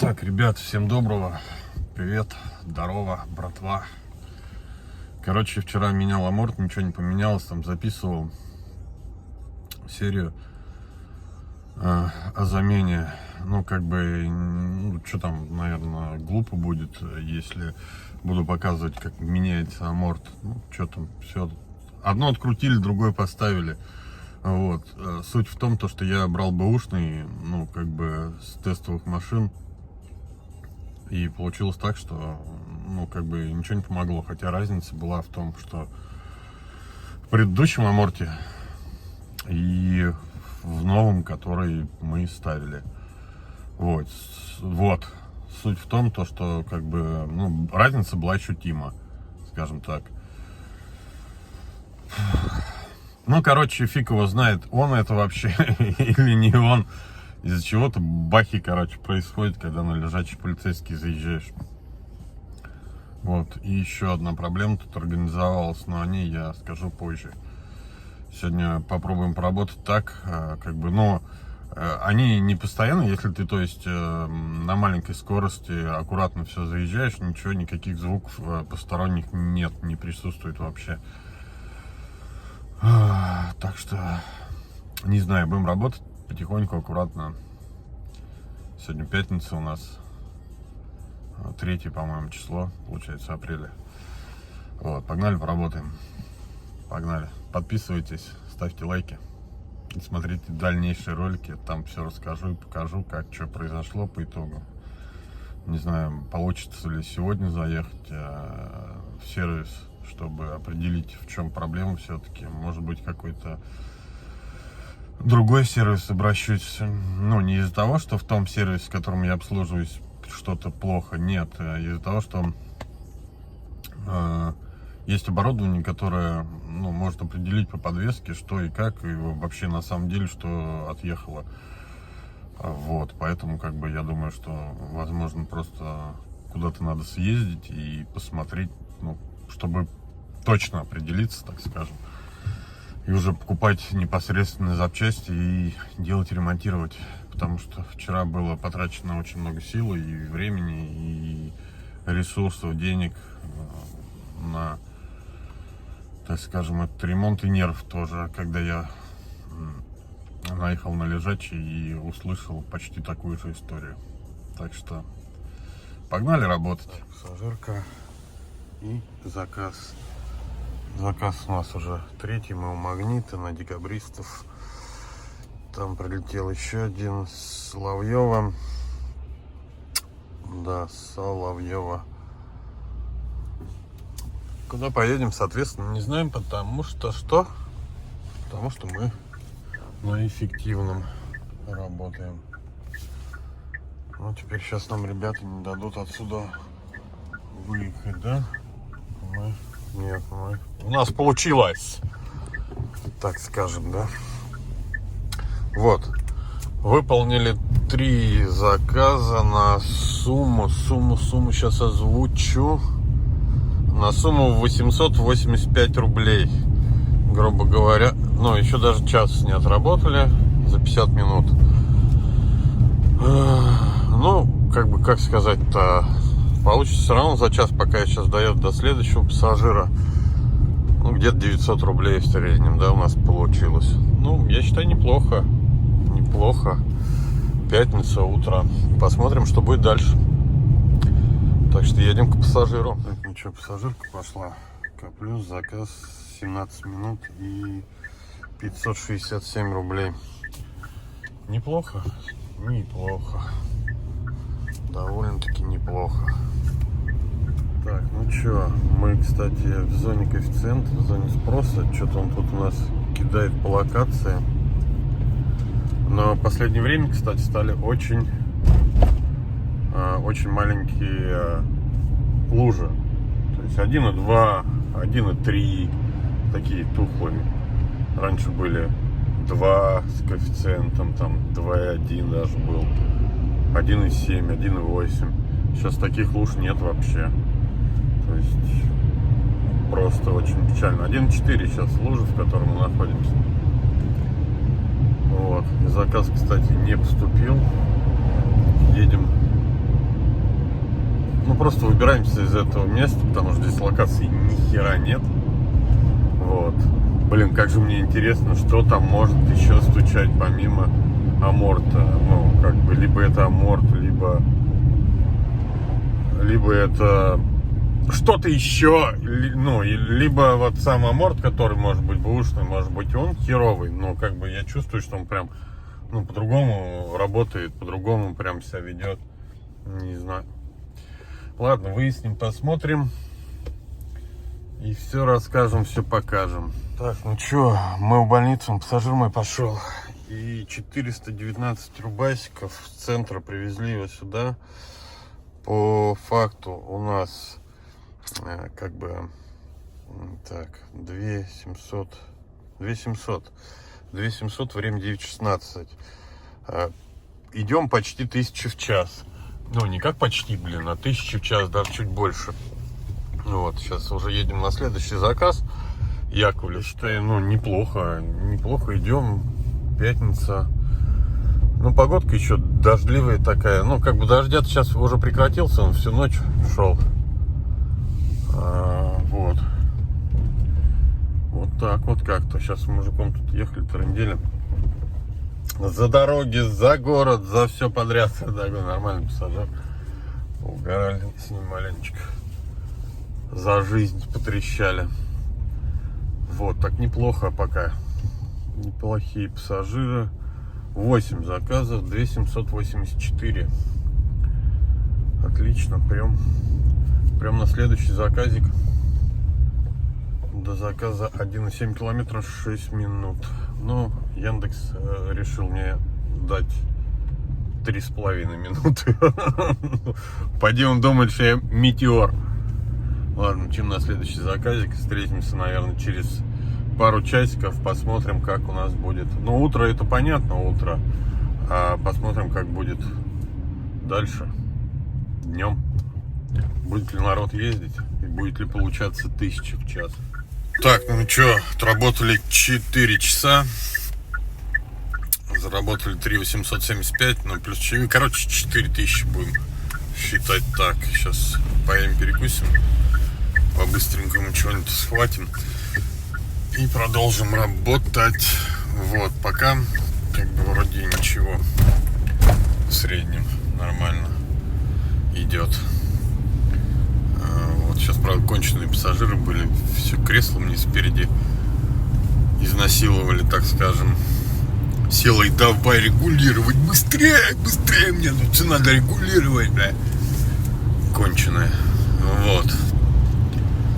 Так, ребят, всем доброго. Привет, здорово, братва. Короче, вчера менял аморт, ничего не поменялось. Там записывал серию о замене. Ну, как бы, что там, наверное, глупо будет, если буду показывать, как меняется аморт. Ну, что там, все. Одно открутили, другое поставили. Вот. Суть в том, что я брал бэушный, ну, как бы, с тестовых машин. И получилось так, что, ну, как бы ничего не помогло. Хотя разница была в том, что в предыдущем аморте и в новом, который мы ставили. Вот. Суть в том, что, как бы, ну, разница была ощутима, скажем так. Ну, короче, фиг его знает, он это вообще или не он. Из-за чего-то бахи, короче, происходит, когда на лежачий полицейский заезжаешь. Вот. И еще одна проблема тут организовалась, но о ней я скажу позже. Сегодня попробуем поработать так, как бы, но они не постоянно, если ты, то есть, на маленькой скорости аккуратно все заезжаешь, ничего, никаких звуков посторонних нет, не присутствует вообще. Так что, не знаю, будем работать потихоньку, аккуратно. Сегодня пятница у нас, 3, по-моему, число, получается, апреля. Вот, погнали, поработаем. Погнали. Подписывайтесь, ставьте лайки и смотрите дальнейшие ролики. Там все расскажу и покажу, как что произошло по итогу. Не знаю, получится ли сегодня заехать в сервис, чтобы определить, в чем проблема все-таки. Может быть, какой-то другой сервис обращусь. Ну, не из-за того, что в том сервисе, в котором я обслуживаюсь, что-то плохо. Нет, из-за того, что есть оборудование, которое, ну, может определить по подвеске, что и как, и вообще на самом деле, что отъехало. Вот, поэтому, как бы, я думаю, что, возможно, просто куда-то надо съездить и посмотреть, ну, чтобы точно определиться, так скажем. И уже покупать непосредственно запчасти и делать, ремонтировать. Потому что вчера было потрачено очень много сил и времени, и ресурсов, денег на, так скажем, этот ремонт и нерв тоже. Когда я наехал на лежачий и услышал почти такую же историю. Так что погнали работать. Пассажирка и заказ. Заказ у нас уже 3, мы у Магнита на Декабристов. Там прилетел еще один с Соловьева. Да, Соловьева. Куда поедем, соответственно, не знаем, потому что что? Потому что мы на эффективном работаем. Ну, теперь сейчас нам ребята не дадут отсюда выехать, да? Нет, у нас получилось, так скажем, да. Вот, выполнили 3 заказа на сумму сейчас озвучу. На сумму 885 рублей, грубо говоря. Ну, еще даже час не отработали за 50 минут. Ну, как бы, как сказать-то, получится все равно за час, пока я сейчас доеду до следующего пассажира. Ну, где-то 900 рублей в среднем, да, у нас получилось. Ну, я считаю, неплохо. Неплохо. Пятница, утро. Посмотрим, что будет дальше. Так что едем к пассажиру. Так, ну что, пассажирка пошла. Плюс заказ 17 минут и 567 рублей. Неплохо. Неплохо. Довольно-таки неплохо. Так, ну чё, мы, кстати, в зоне коэффициента, в зоне спроса. Что-то он тут у нас кидает по локации. Но в последнее время, кстати, стали очень маленькие лужи. То есть 1,2, 1,3, такие тухлые. Раньше были 2 с коэффициентом, там 2,1 даже был. 1,7, 1,8. Сейчас таких луж нет вообще. То есть просто очень печально. 1,4 сейчас лужа, в которой мы находимся. Вот. Заказ, кстати, не поступил. Едем ну, просто выбираемся из этого места, потому что здесь локации ни хера нет. Вот. Блин, как же мне интересно, что там может еще стучать помимо аморта. Ну, как бы, либо это аморт, либо это что-то еще. Ну, либо вот сам аморт, который может быть бэушный, может быть он херовый. Но как бы я чувствую, что он прям, ну, по-другому работает, по-другому прям себя ведет. Не знаю. Ладно, выясним, посмотрим. И все расскажем, все покажем. Так, ну чё, мы в больницу, пассажир мой пошел. И 419 рубасиков с центра привезли его сюда. По факту у нас как бы так 2700, время 9:16. Идем почти 1000 в час. Ну, не как почти, блин, а 1000 в час, даже чуть больше. Вот, сейчас уже едем на следующий заказ. Яковлев, считаю, ну, неплохо идем. Пятница. Ну, погодка еще дождливая такая. Ну, как бы дождя сейчас уже прекратился, он всю ночь шел. Вот. Вот так вот как-то. Сейчас с мужиком тут ехали, трындели. За дороги, за город, за все подряд. Такой нормальный пассажир. Угорали с ним маленечко. За жизнь потрещали. Вот, так неплохо пока. Неплохие пассажиры. 8 заказов, 2784. Отлично, прям на следующий заказик. До заказа 1,7 километра 6 минут. Ну, Яндекс решил мне дать 3,5 минуты. Пойди, он думает, что я метеор. Ладно, чем на следующий заказик. Встретимся, наверное, через пару часиков. Посмотрим, как у нас будет. Ну, утро это понятно, утро. А посмотрим, как будет дальше. Днем. Будет ли народ ездить? И будет ли получаться 1000 в час? Так, ну что, отработали 4 часа. Заработали 3875, ну плюс чаевые. Короче, 4000 будем считать так. Сейчас поедем перекусим. По-быстренькому чего-нибудь схватим. И продолжим работать. Вот, пока как бы вроде ничего. В среднем нормально идет. Вот сейчас, правда, конченые пассажиры были. Все кресло мне спереди изнасиловали, так скажем. Села и давай регулировать. Быстрее, быстрее, мне тут все надо регулировать, бля. Конченая. Вот.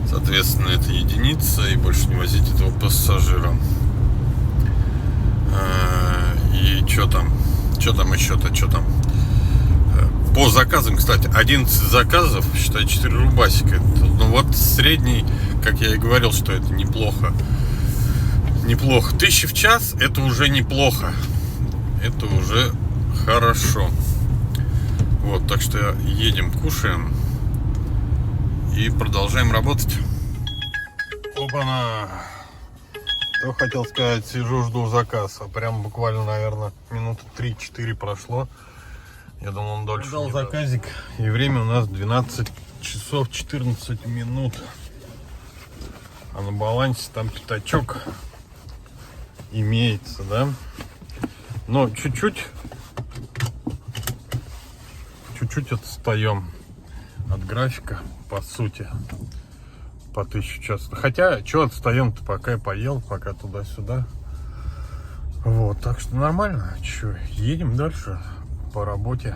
Соответственно, это единица. И больше не возить этого пассажира. И что там? Что там еще-то? Что там? По заказам, кстати, 11 заказов, считай, 4 рубасика. Ну вот средний, как я и говорил, что это неплохо. Неплохо. 1000 в час это уже неплохо. Это уже хорошо. Вот, так что едем, кушаем и продолжаем работать. Опа-на! Что хотел сказать, сижу, жду заказ. А прям буквально, наверное, минуты 3-4 прошло. Я думал, он дольше. Дал заказик. И время у нас 12 часов 14 минут. А на балансе там пятачок имеется, да? Но чуть-чуть отстаем от графика, по сути, по 1000 час. Хотя, что отстаем-то, пока я поел, пока туда-сюда. Вот, так что нормально. Че, едем дальше по работе.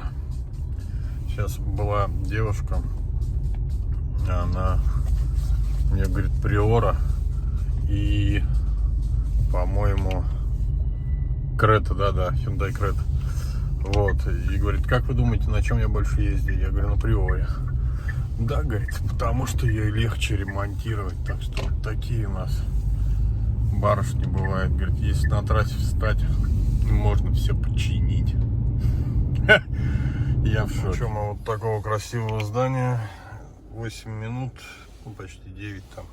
Сейчас была девушка, она мне говорит, Приора и, по-моему, Крета, да, Hyundai Creta. Вот, и говорит, как вы думаете, на чем я больше ездил? Я говорю, на Приоре. Да, говорит, потому что ее легче ремонтировать. Так что вот такие у нас барышни бывают. Говорит, если на трассе встать, можно все починить. Я в шоке. Ну, мы вот такого красивого здания. 8 минут, ну почти 9 там.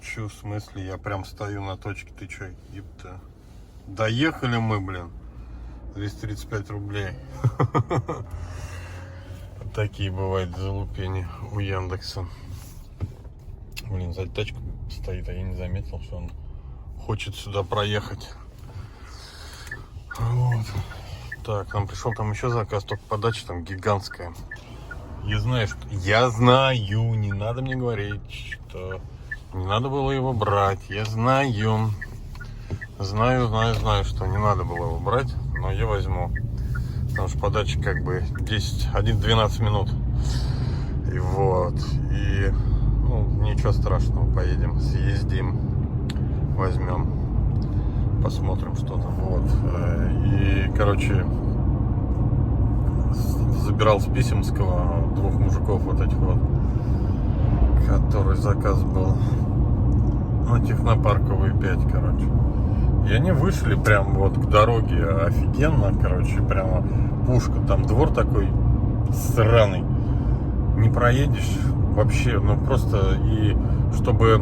Че, в смысле, я прям стою на точке, ты че, ебта. Доехали мы, блин. 235 рублей. Вот такие бывают залупени у Яндекса. Блин, сзади тачка стоит, а я не заметил, что он хочет сюда проехать. Вот. Так, нам пришел там еще заказ, только подача там гигантская. Я знаю, не надо мне говорить, что не надо было его брать. Я знаю, что не надо было его брать, но я возьму. Потому что подача как бы 11-12 минут. И вот. И ну, ничего страшного, поедем, съездим, возьмем, посмотрим, что там. Вот. И, короче, забирал с Писемского двух мужиков вот этих вот, который заказ был. Ну, технопарковые 5, короче. И они вышли прям вот к дороге офигенно, короче, прямо пушка. Там двор такой сраный. Не проедешь вообще, ну просто. И чтобы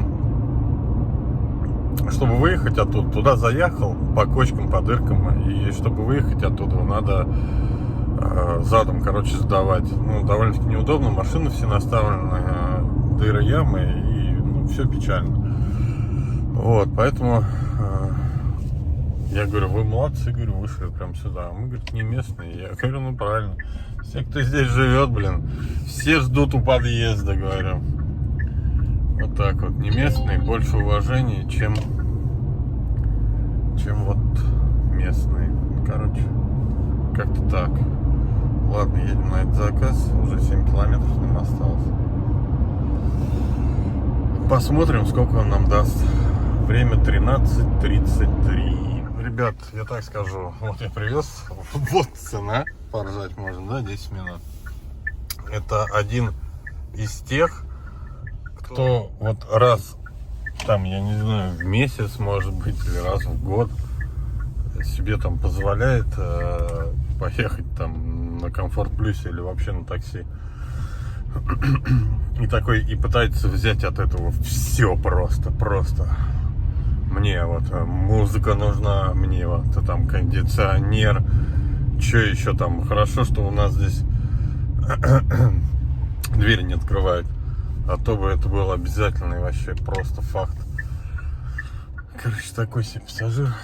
выехать оттуда, туда заехал по кочкам, по дыркам. И чтобы выехать оттуда, надо задом, короче, сдавать. Ну, довольно-таки неудобно. Машины все наставлены, дыры, ямы. И ну, все печально. Вот, поэтому... Я говорю, вы молодцы, говорю, вышли прям сюда. Мы, говорит, не местные. Я говорю, ну правильно. Все, кто здесь живет, блин, все ждут у подъезда, говорю. Вот так вот, не местные, больше уважения, чем вот местные. Короче, как-то так. Ладно, едем на этот заказ. Уже 7 километров нам осталось. Посмотрим, сколько он нам даст. Время 13:33. Ребят, я так скажу, вот я привез, вот цена, поржать можно, да, 10 минут. Это один из тех, кто вот раз, там, я не знаю, в месяц, может быть, или раз в год себе там позволяет поехать там на Комфорт Плюсе или вообще на такси. И такой, и пытается взять от этого все просто. Мне вот музыка нужна, мне вот там кондиционер, что еще там. Хорошо, что у нас здесь двери не открывают, а то бы это было обязательно и вообще просто факт. Короче, такой себе пассажир,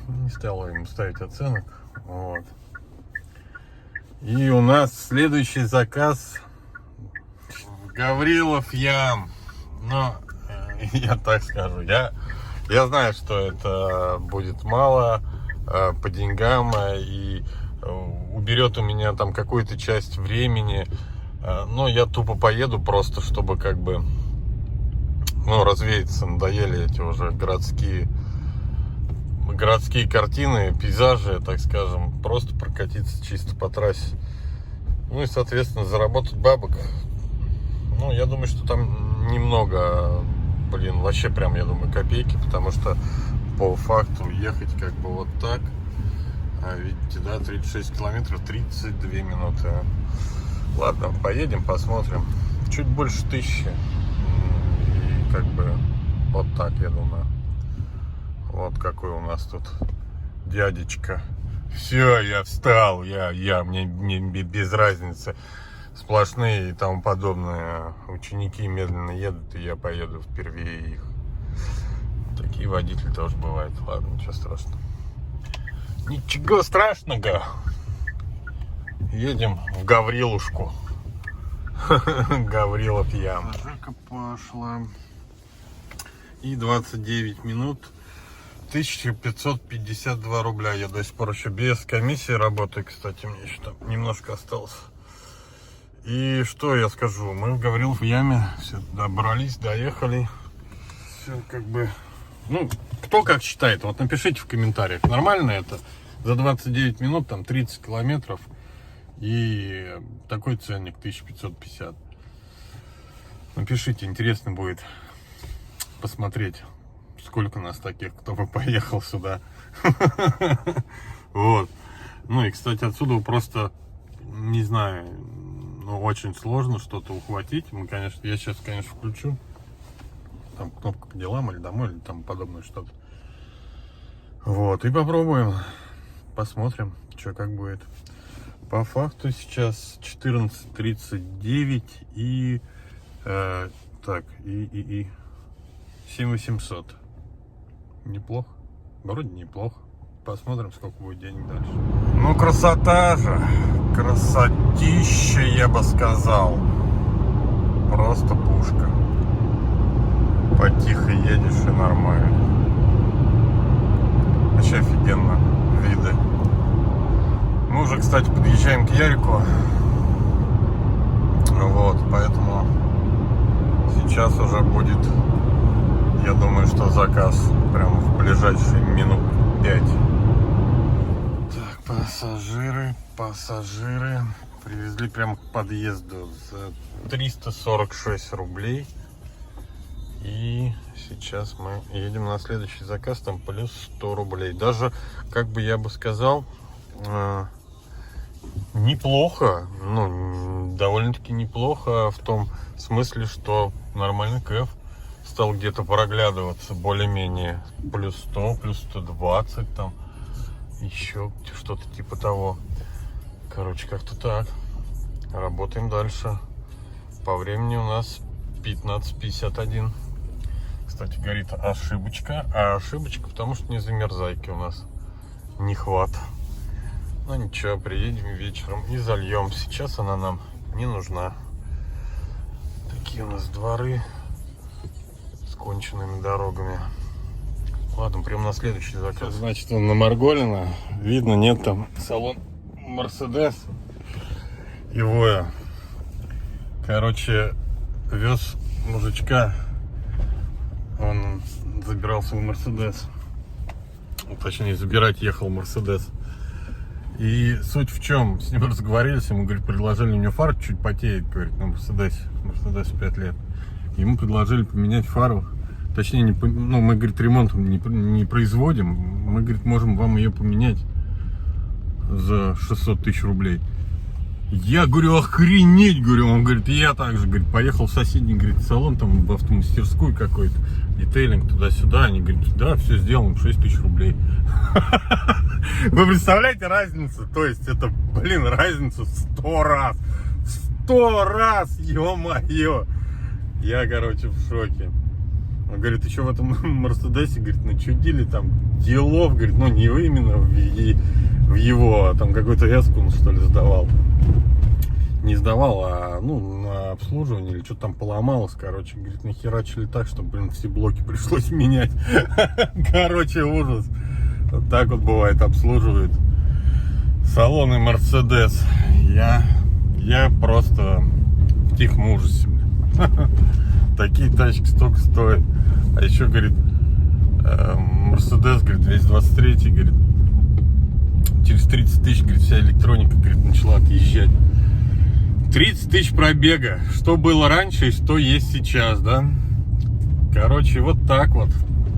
не стал ему ставить оценок. Вот. И у нас следующий заказ Гаврилов Ям. Но я так скажу, я знаю, что это будет мало по деньгам и уберет у меня там какую-то часть времени, но я тупо поеду просто, чтобы как бы, ну, развеяться. Надоели эти уже городские картины, пейзажи, так скажем, просто прокатиться чисто по трассе. Ну и, соответственно, заработать бабок. Ну, я думаю, что там немного, блин, вообще прям, я думаю, копейки, потому что по факту ехать как бы вот так, видите, да, 36 километров, 32 минуты. Ладно, поедем, посмотрим. Чуть больше 1000. И как бы вот так, я думаю. Вот какой у нас тут дядечка. Все, я встал, мне без разницы. Сплошные и тому подобное. Ученики медленно едут, и я поеду впервые их. Такие водители тоже бывают. Ладно, ничего страшного. Ничего страшного. Едем в Гаврилушку. Гаврилов Ям. Пожарка пошла. И 29 минут. 1552 рубля. Я до сих пор еще без комиссии работаю. Кстати, мне еще там немножко осталось. И что я скажу, мы в Гаврилов Яме, все добрались, доехали, все как бы, ну, кто как считает, вот напишите в комментариях, нормально это, за 29 минут, там, 30 километров, и такой ценник 1550, напишите, интересно будет посмотреть, сколько нас таких, кто бы поехал сюда, вот, ну, и, кстати, отсюда просто, не знаю, ну, очень сложно что-то ухватить. Я сейчас, конечно, включу. Там кнопка по делам или домой, или там подобное что-то. Вот, и попробуем. Посмотрим, что как будет. По факту сейчас 14:39 и так, и 7800. Неплохо. Вроде неплохо. Посмотрим, сколько будет денег дальше. Ну, красота же. Красотища, я бы сказал. Просто пушка. Потихо едешь и нормально. Вообще офигенно. Виды. Мы уже, кстати, подъезжаем к Ярику. Вот, поэтому сейчас уже будет, я думаю, что заказ прям в ближайшие минут 5. Так, пассажиры привезли прямо к подъезду за 346 рублей. И сейчас мы едем на следующий заказ, там плюс 100 рублей. Даже, как бы я бы сказал, неплохо, ну, довольно-таки неплохо в том смысле, что нормальный кэф стал где-то проглядываться более-менее плюс 100, плюс 120 там, еще что-то типа того. Короче, как-то так. Работаем дальше. По времени у нас 15:51. Кстати, горит ошибочка. А ошибочка, потому что не замерзайки у нас не хват. Ну ничего, приедем вечером и зальем. Сейчас она нам не нужна. Такие у нас дворы с конченными дорогами. Ладно, прям на следующий заказ. Значит, он на Марголина. Видно, нет там салон Мерседес. Его, короче, вез мужичка. Он забирал свой Мерседес. Точнее, забирать ехал Мерседес. И суть в чем? С ним разговорились, ему, говорит, предложили, у него фара чуть потеет, говорит, на Мерседесе. Мерседесу 5 лет. Ему предложили поменять фару. Точнее, ну, мы, говорит, ремонтом не производим. Мы, говорит, можем вам ее поменять за 600 тысяч рублей. Я говорю, охренеть, говорю. Он говорит, я также, говорит, поехал в соседний, говорит, салон, там, в автомастерскую какой-то, детейлинг туда-сюда. Они говорят, да, все сделано, 6 тысяч рублей. Вы представляете разницу? То есть, это, блин, разницу 100 раз. 100 раз, ё-моё. Я, короче, в шоке. Он говорит, ты что в этом Мерседесе, говорит, начудили там делов, говорит, ну, не именно в его, а там какой-то эску он, что ли, сдавал. Не сдавал, а, ну, на обслуживание или что-то там поломалось, короче. Говорит, нахерачили так, что, блин, все блоки пришлось менять. Короче, ужас. Вот так вот бывает, обслуживают салоны Мерседес. Я просто в тихом ужасе. Такие тачки столько стоят. А еще, говорит, Мерседес, говорит, 223, говорит, через 30 тысяч, говорит, вся электроника, говорит, начала отъезжать. 30 тысяч пробега. Что было раньше и что есть сейчас, да? Короче, вот так вот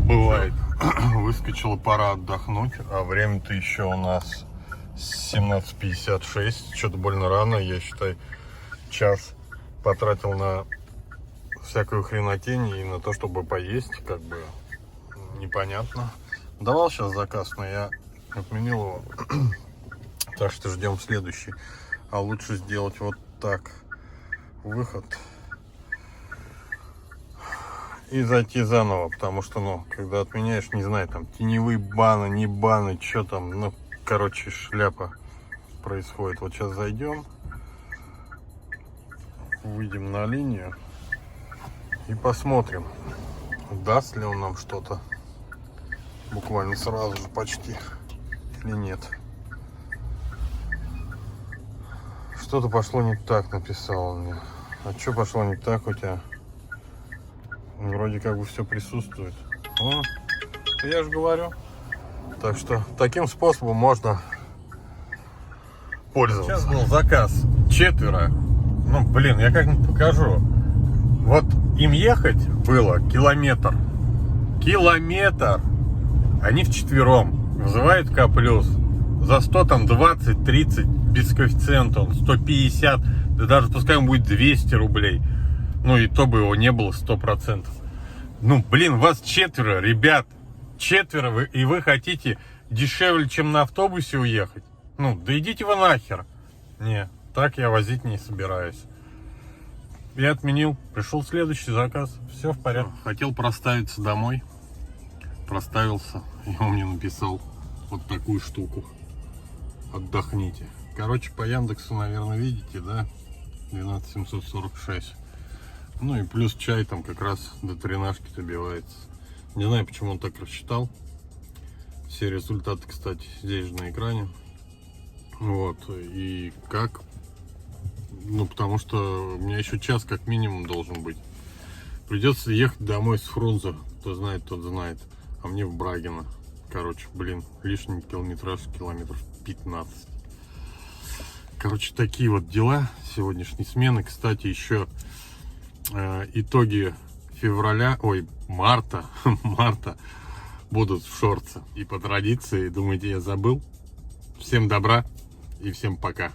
бывает. Выскочила, пора отдохнуть. А время-то еще у нас 17:56. Что-то больно рано. Я, считай, час потратил на всякую хренотень и на то, чтобы поесть. Как бы непонятно. Давал сейчас заказ, но я отменил его. Так что ждем следующий. А лучше сделать вот так. Выход. И зайти заново. Потому что, ну, когда отменяешь, не знаю, там теневые баны, не баны, что там. Ну, короче, шляпа происходит. Вот сейчас зайдем. Выйдем на линию. И посмотрим, даст ли он нам что-то. Буквально сразу же почти. Или нет. Что-то пошло не так, написал он мне. А что пошло не так у тебя? Вроде как бы все присутствует. Ну, я же говорю. Так что таким способом можно пользоваться. Сейчас был заказ 4. Ну, блин, я как-нибудь покажу. Вот им ехать было километр. Километр. Они вчетвером. Вызывают К+. За 100 там 20-30 без коэффициента. Он 150. Да даже пускай он будет 200 рублей. Ну и то бы его не было 100%. Ну, блин, вас 4, ребят. 4 вы, и вы хотите дешевле, чем на автобусе уехать? Ну, да идите вы нахер. Не, так я возить не собираюсь. Я отменил, пришел следующий заказ, все в порядке. Хотел проставиться домой, проставился, и он мне написал вот такую штуку. Отдохните. Короче, по Яндексу, наверное, видите, да? 12746. Ну и плюс чай там как раз до 13 добивается. Не знаю, почему он так рассчитал. Все результаты, кстати, здесь же на экране. Вот, и как? Ну, потому что у меня еще час как минимум должен быть. Придется ехать домой с Фрунзе. Кто знает, тот знает. А мне в Брагино. Короче, блин, лишний километраж, километров 15. Короче, такие вот дела сегодняшней смены. Кстати, еще итоги февраля, ой, марта будут в шорце. И по традиции, думаете, я забыл? Всем добра и всем пока.